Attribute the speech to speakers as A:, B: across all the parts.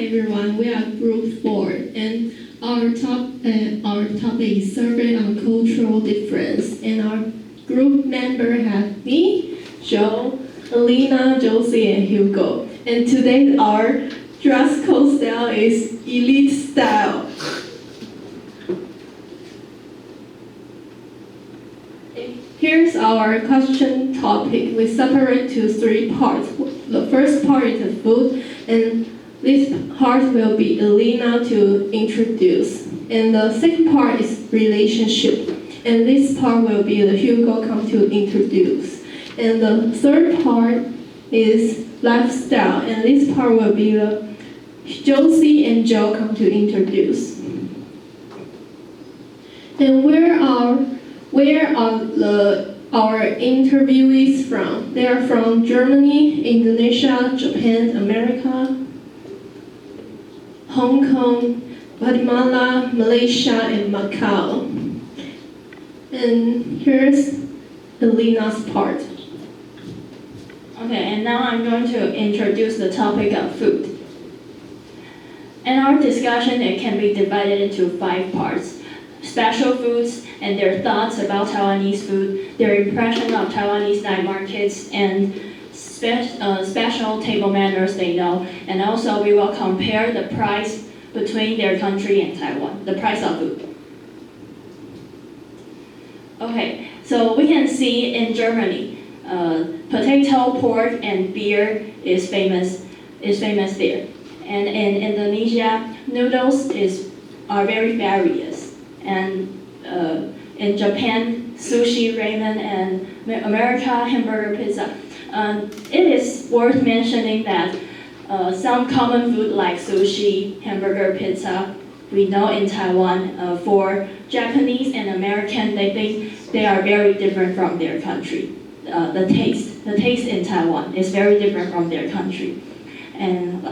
A: everyone. We are Group 4, and our topic is survey on cultural difference. And our group member have me, Joe, Alina, Josie, and Hugo. And today our dress code style is elite style. Here's our question topic. We separate to 3 parts. The first part is the food, and this part will be Elena to introduce. And the second part is relationship, and this part will be the Hugo come to introduce. And the third part is lifestyle, and this part will be the Josie and Joe come to introduce. And where are our interviewees from? They are from Germany, Indonesia, Japan, America, Hong Kong, Guatemala, Malaysia, and Macau. And here's Elena's part.
B: Okay, and now I'm going to introduce the topic of food. In our discussion, it can be divided into 5 parts. Special foods and their thoughts about Taiwanese food, their impression of Taiwanese night markets, and special table manners they know. And also we will compare the price between their country and Taiwan, the price of food. Okay, so we can see in Germany, potato, pork, and beer is famous there. And in Indonesia, noodles are very various. And in Japan, sushi, ramen, and America, hamburger, pizza. It is worth mentioning that some common food like sushi, hamburger, pizza, we know in Taiwan. For Japanese and American, they think they are very different from their country. The taste in Taiwan is very different from their country. And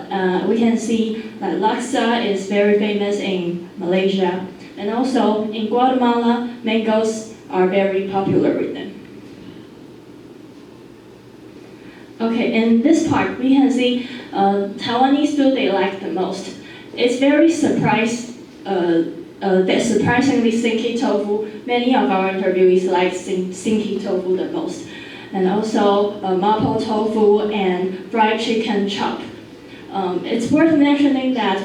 B: we can see that laksa is very famous in Malaysia. And also in Guatemala, mangoes are very popular with them. Okay, in this part, we can see Taiwanese food they like the most. It's very surprisingly stinky tofu. Many of our interviewees like stinky tofu the most. And also mapo tofu and fried chicken chop. It's worth mentioning that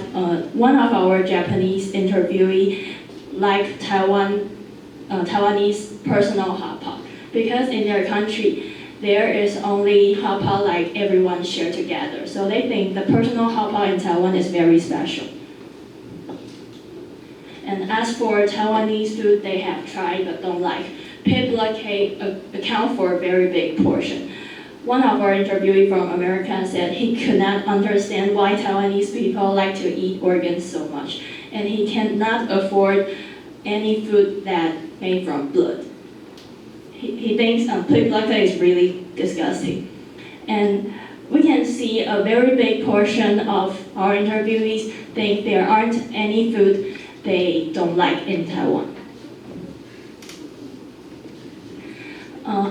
B: one of our Japanese interviewee like Taiwanese personal hot pot, because in their country there is only hot pot like everyone share together. So they think the personal hot pot in Taiwan is very special. And as for Taiwanese food they have tried but don't like, pig blood cake account for a very big portion. One of our interviewees from America said he could not understand why Taiwanese people like to eat organs so much, and he cannot afford any food that made from blood. He thinks pig blood is really disgusting. And we can see a very big portion of our interviewees think there aren't any food they don't like in Taiwan.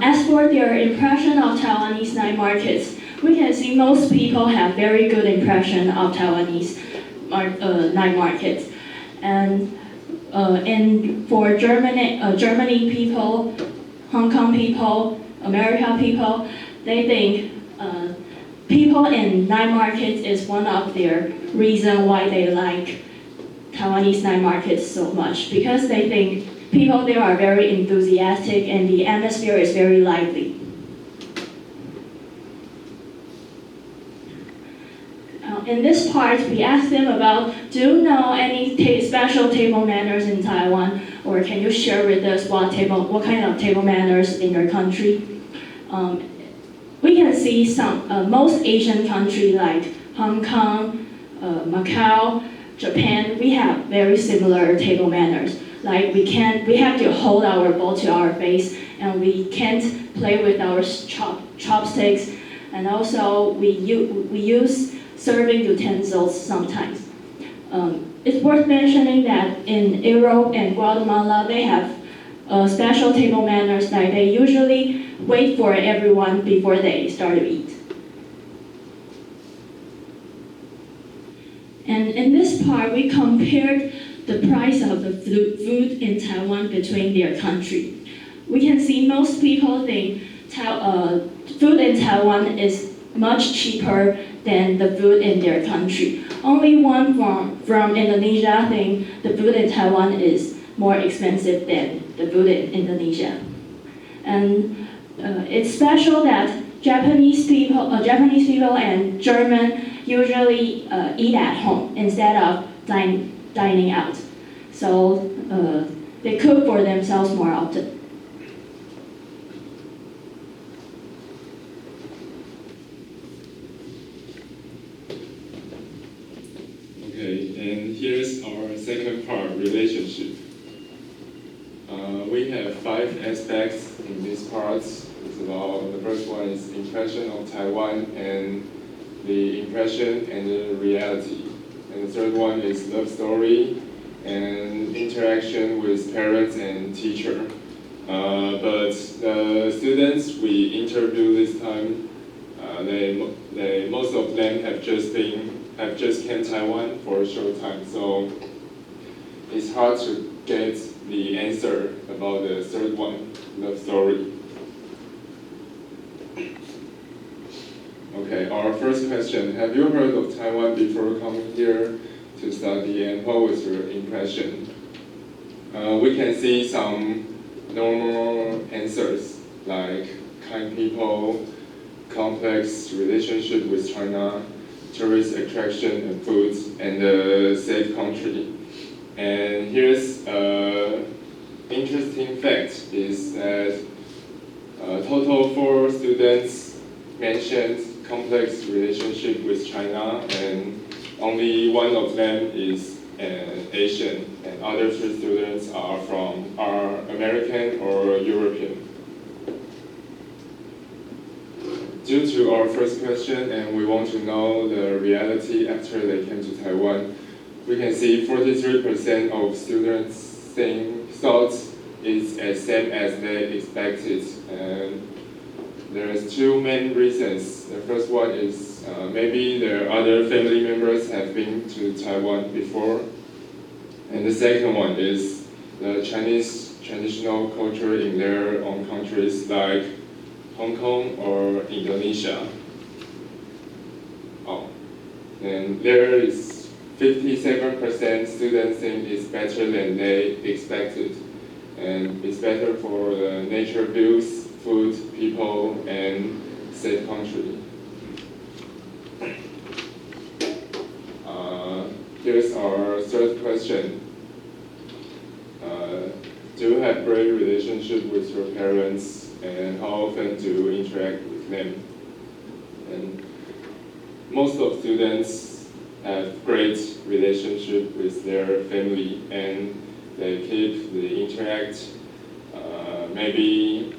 B: As for their impression of Taiwanese night markets, we can see most people have very good impression of Taiwanese night markets. And for Germany people, Hong Kong people, America people, they think people in night markets is one of their reason why they like Taiwanese night markets so much, because they think people there are very enthusiastic and the atmosphere is very lively. In this part, we asked them about, do you know any special table manners in Taiwan? Or can you share with us what kind of table manners in your country? We can see most Asian countries like Hong Kong, Macau, Japan, we have very similar table manners. Like we have to hold our bowl to our face, and we can't play with our chopsticks. And also we use serving utensils sometimes. It's worth mentioning that in Europe and Guatemala, they have special table manners that they usually wait for everyone before they start to eat. And in this part, we compared the price of the food in Taiwan between their country. We can see most people think food in Taiwan is much cheaper than the food in their country. Only one from Indonesia think the food in Taiwan is more expensive than the food in Indonesia. And it's special that Japanese people and German usually eat at home instead of dining out. So they cook for themselves more often.
C: Okay, and here's our second part, relationship. We have 5 aspects in this part. It's about, the first one is impression of Taiwan and the impression and the reality. And the third one is love story and interaction with parents and teacher. But the students we interviewed this time, most of them have just came Taiwan for a short time, so it's hard to get the answer about the third one, love story. Okay, our first question, have you heard of Taiwan before coming here to study, and what was your impression? We can see some normal answers like kind people, complex relationship with China, tourist attraction and food, and a safe country. And here's an interesting fact is that total 4 students mentioned complex relationship with China, and only one of them is an Asian, and other 3 students are American or European. Due to our first question, and we want to know the reality after they came to Taiwan, we can see 43% of students thought it's as same as they expected. And there's 2 main reasons. The first one is maybe their other family members have been to Taiwan before. And the second one is the Chinese traditional culture in their own countries like Hong Kong or Indonesia. And there is 57% students think it's better than they expected. And it's better for the nature views, food, people, and safe country. Here's our third question. Do you have great relationship with your parents, and how often do you interact with them? And most of students have great relationship with their family, and they interact maybe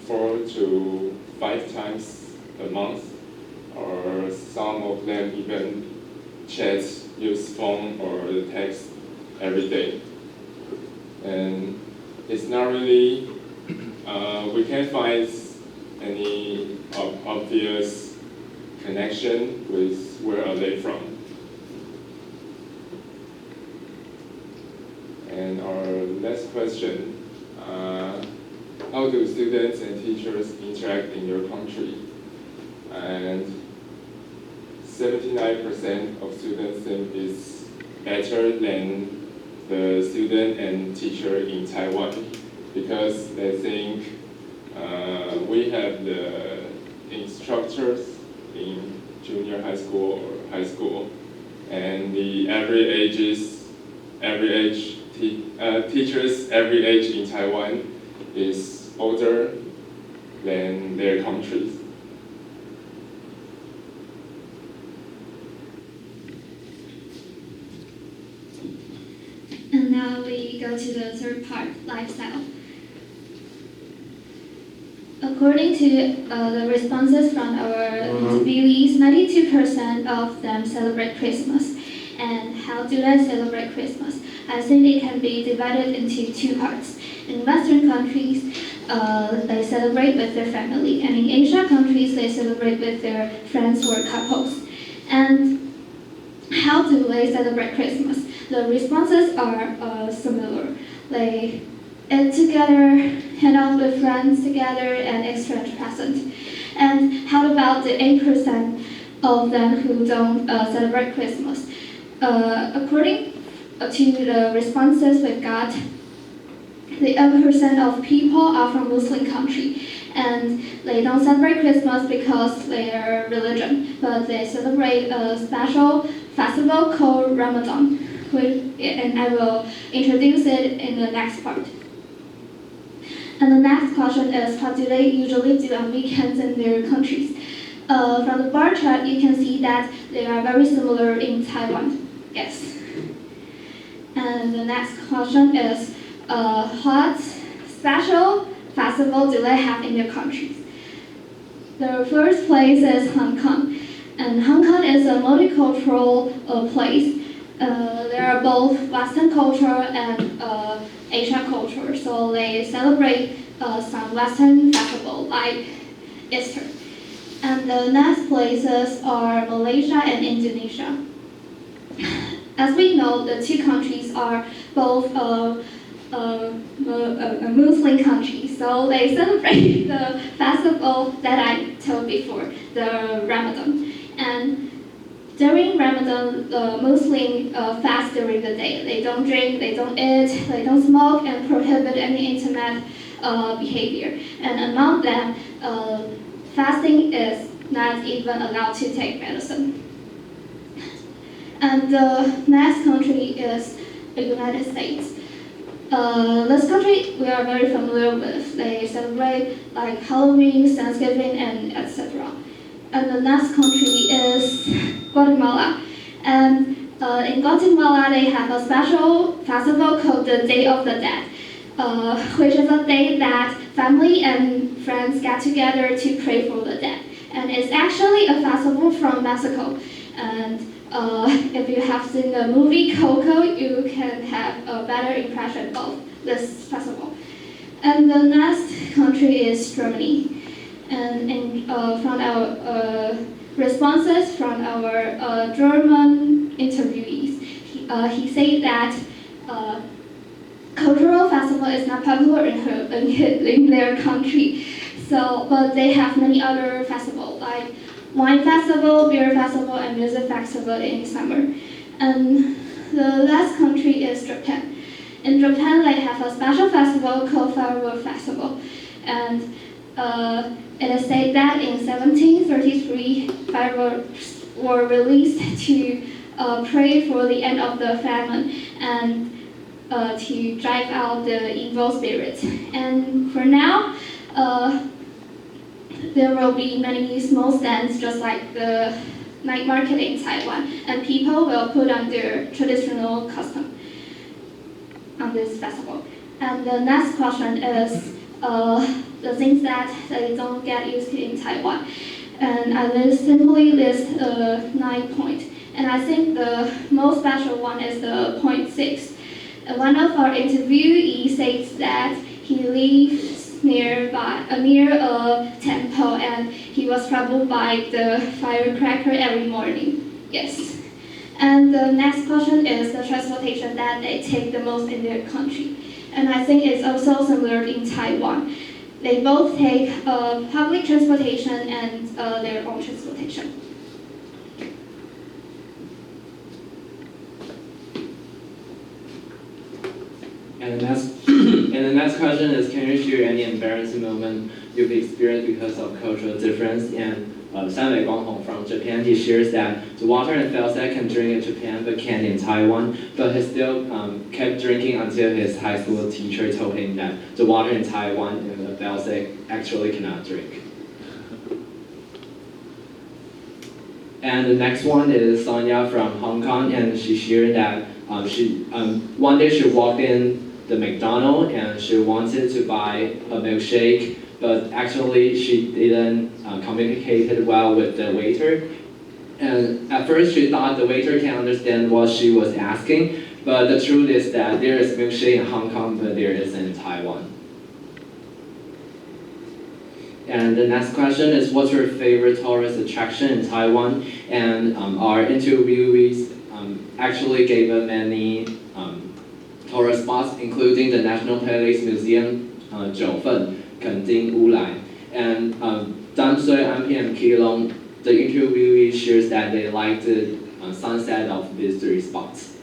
C: 4 to 5 times a month, or some of them even chat, use phone or text every day. And it's not really, we can't find any obvious connection with where are they from. And our last question, how do students and teachers interact in your country? And 79% of students think it's better than the student and teacher in Taiwan, because they think we have the instructors in junior high school or high school, and the teachers every age in Taiwan is older than their countries.
D: And now we go to the third part, lifestyle. According to the responses from our interviewees, 92% of them celebrate Christmas. And how do they celebrate Christmas? I think it can be divided into 2 parts. In Western countries, they celebrate with their family, and in Asian countries, they celebrate with their friends or couples. And how do they celebrate Christmas? The responses are similar. They eat together, hang out with friends together, and exchange presents. And how about the 8% of them who don't celebrate Christmas? According to the responses we got, the 8% of people are from Muslim country, and they don't celebrate Christmas because their religion, but they celebrate a special festival called Ramadan, and I will introduce it in the next part. And the next question is, what do they usually do on weekends in their countries? From the bar chart, you can see that they are very similar in Taiwan. Yes. And the next question is, what special festival do they have in their countries? The first place is Hong Kong. And Hong Kong is a multicultural place. There are both Western culture and Asian culture, so they celebrate some Western festival like Easter. And the next places are Malaysia and Indonesia. As we know, the two countries are both Muslim countries, so they celebrate the festival that I told before, the Ramadan. And during Ramadan, the Muslims fast during the day. They don't drink, they don't eat, they don't smoke, and prohibit any intimate behavior. And among them, fasting is not even allowed to take medicine. And the next country is the United States. This country we are very familiar with. They celebrate like Halloween, Thanksgiving, and etc. And the next country is Guatemala. And in Guatemala, they have a special festival called the Day of the Dead, which is a day that family and friends get together to pray for the dead. And it's actually a festival from Mexico. And if you have seen the movie Coco, you can have a better impression of this festival. And the next country is Germany. And from our responses from our German interviewees, he said that cultural festival is not popular in their country. So, but they have many other festivals like wine festival, beer festival, and music festival in summer. And the last country is Japan. In Japan, they have a special festival called Firework Festival. And it is said that in 1733, fireworks were released to pray for the end of the famine and to drive out the evil spirits. And for now, there will be many small stands just like the night market in Taiwan, and people will put on their traditional costume on this festival. And the next question is the things that they don't get used to in Taiwan. And I will simply list 9 points. And I think the most special one is the point 6. One of our interviewees says that he lives near a temple and he was troubled by the firecracker every morning. Yes. And the next question is the transportation that they take the most in their country. And I think it's also similar in Taiwan. They both take public transportation and their own transportation.
E: And the next question is, can you share any embarrassing moment you've experienced because of cultural difference? And Sanwei Guanghong from Japan, he shares that the water in Felsek can drink in Japan but can't in Taiwan, but he still kept drinking until his high school teacher told him that the water in Taiwan and the Felsek actually cannot drink. And the next one is Sonia from Hong Kong, and she shared that one day she walked in the McDonald's and she wanted to buy a milkshake, but actually she didn't communicate well with the waiter. And at first she thought the waiter can understand what she was asking, but the truth is that there is milkshake in Hong Kong, but there isn't in Taiwan. And the next question is, what's your favorite tourist attraction in Taiwan? And our interviewees actually gave us many tourist spots, including the National Place Museum, 九份, Kending, Wulai, and Damsui, Anping, and Keelung. The interviewee shares that they like the sunset of these three spots.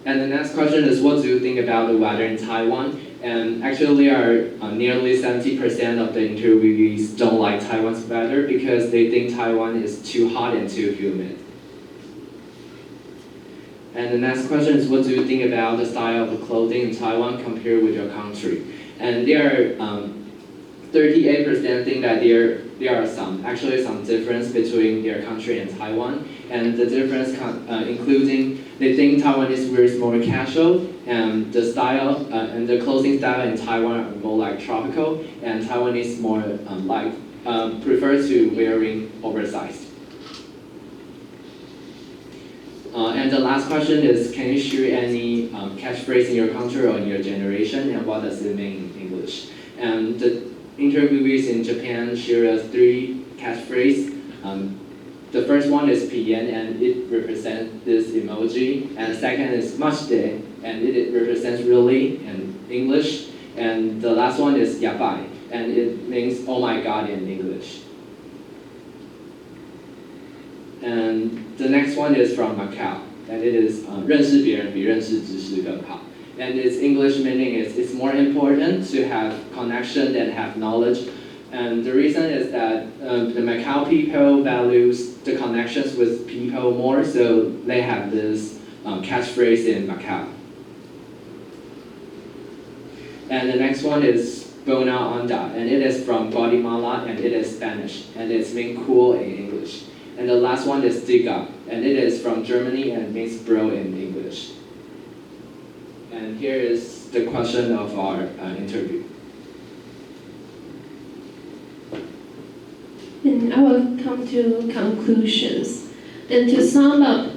E: And the next question is, what do you think about the weather in Taiwan? And actually, nearly 70% of the interviewees don't like Taiwan's weather because they think Taiwan is too hot and too humid. And the next question is, what do you think about the style of clothing in Taiwan compared with your country? And there are 38% think that there are some difference between their country and Taiwan. And the difference including they think Taiwanese wears more casual, and the style and the clothing style in Taiwan are more like tropical, and Taiwanese more prefer to wearing oversized. And the last question is, can you share any catchphrase in your country or in your generation, and what does it mean in English? And the interviewees in Japan share us 3 catchphrases. The first one is pian, and it represents this emoji. And second is mashite, and it represents really in English. And the last one is yabai, and it means oh my god in English. And the next one is from Macau, and it is 认识别人比认识知识更好. And its English meaning is it's more important to have connection than have knowledge. And the reason is that the Macau people values the connections with people more, so they have this catchphrase in Macau. And the next one is Bona Onda, and it is from Guatemala, and it is Spanish, and it's mean cool in English. And the last one is Diga, and it is from Germany and means bro in English. And here is the question of our interview.
A: And I will come to conclusions. And to sum up,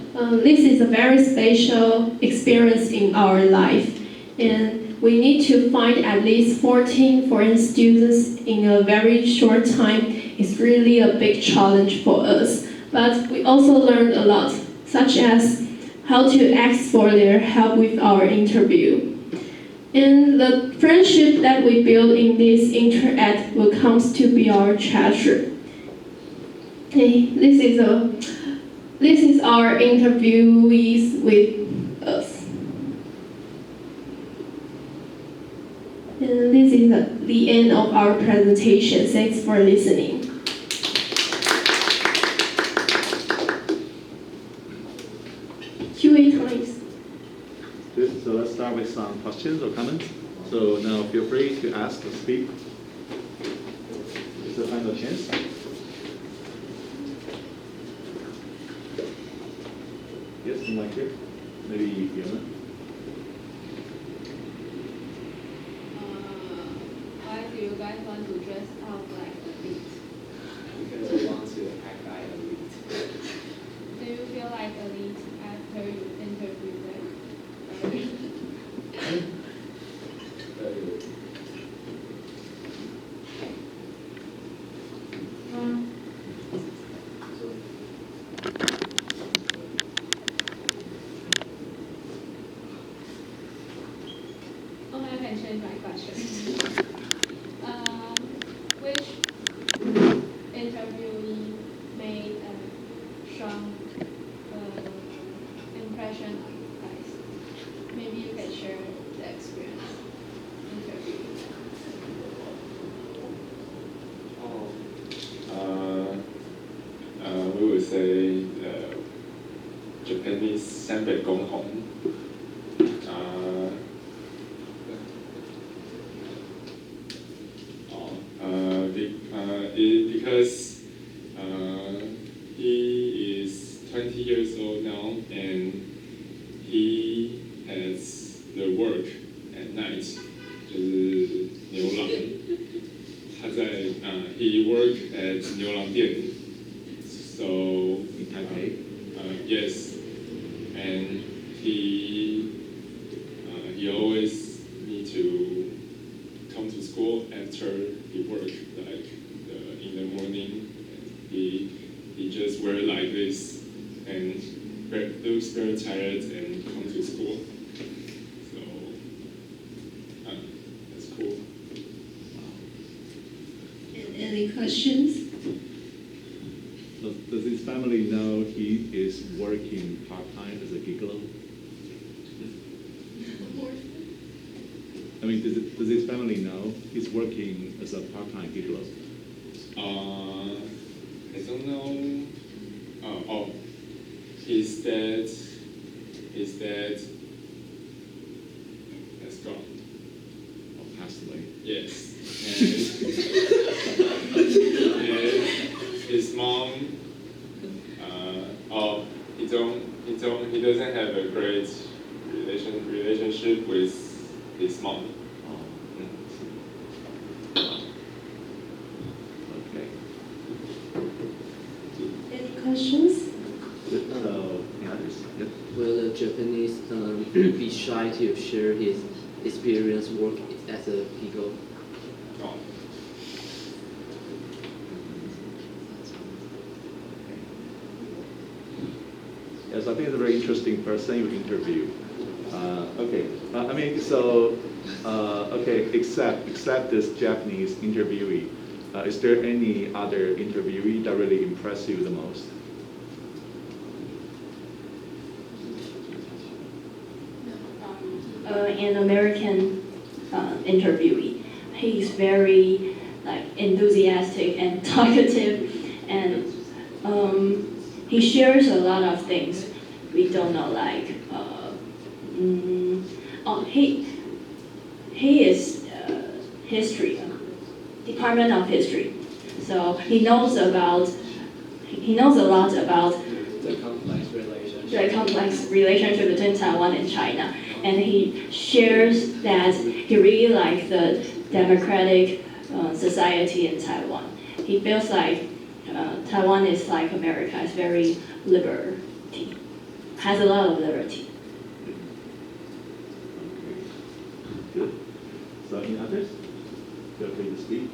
A: this is a very special experience in our life. And we need to find at least 14 foreign students in a very short time. It's really a big challenge for us. But we also learned a lot, such as how to ask for their help with our interview. And the friendship that we build in this interact will come to be our treasure. Okay, this is our interviewees with us. And this is the end of our presentation. Thanks for listening. Q&A times.
F: Good. So let's start with some questions or comments. So now feel free to ask or speak. It's a final chance. Yes, the mic here. Maybe Fiona.
G: Why do you guys want to dress up like a elite?
E: Because we want to act like elite.
G: Do you feel like elite after you interview them?
E: Very good.
G: Oh, I can change my question. Which interviewee made a strong impression on you guys? Maybe you can share the experience interviewing.
C: We would say Japanese Sanbei Gonghong. Because he is 20 years old now, and he has the work at night. 就是牛郎，他在he work at 牛郎店。So yes, and he always need to come to school after he work, like in the morning. He he just wear like this and looks very tired and come to school. So that's cool.
A: Any questions?
F: Does his family know he is working part-time as a gigolo? I mean, does his family know he's working as a part-time gigolo?
C: I don't know. His dad has gone.
F: Oh, passed away.
C: Yes. And his mom. He doesn't have a great relationship with his mom.
F: Okay.
A: Any questions?
F: Good. So, any others? Yep.
H: Will the Japanese be shy to share his experience work as a gigolo?
C: Oh.
F: Yes, I think it's a very interesting person you interview. Okay, I mean, so, okay, except this Japanese interviewee, is there any other interviewee that really impressed you the most?
B: An American interviewee. He's very enthusiastic and talkative, and he shares a lot of things we don't know. He is history, Department of History, so he knows a lot about
E: The complex relationship.
B: the complex relationship between Taiwan and China, and he shares that he really likes the democratic society in Taiwan. He feels like Taiwan is like America, it's very liberty, has a lot of liberty.
F: Okay. Good. So, any others? Feel free to speak.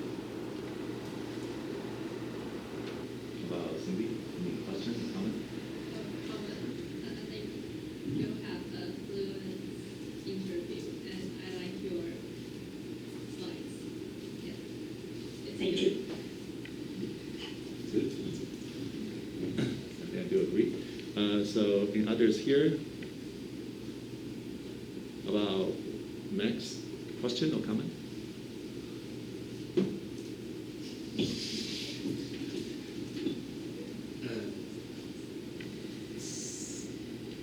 F: About Cindy, any questions, comments?
G: I think you have a fluent interview, and I like your slides. Yeah.
B: Thank you.
F: Good. I do agree. So, in others here, about Max, question or comment?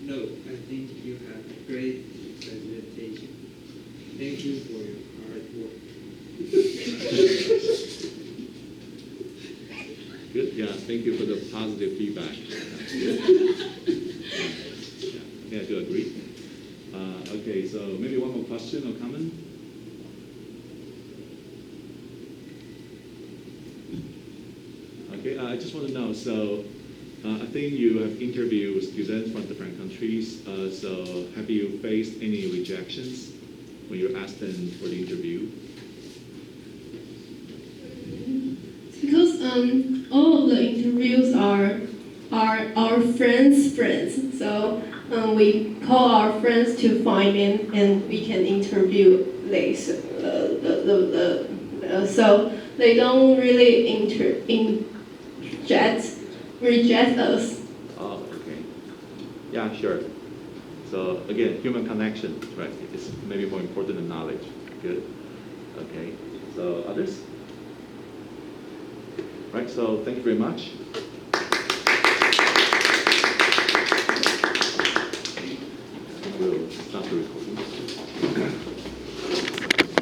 I: No, I think you have a great presentation. Thank you for your hard work.
F: Good, yeah, thank you for the positive feedback. That's good. Yeah, I do agree. Okay, so maybe one more question or comment? Okay, I just want to know, so I think you have interviewed students from different countries, so have you faced any rejections when you asked them for the interview?
A: Because all of the interviews are our friends' friends, so we call our friends to find in, and we can interview they so they don't really reject us.
F: Oh, okay. Yeah, sure. So again, human connection, right? It's maybe more important than knowledge. Good. Okay. So others? Right. So thank you very much.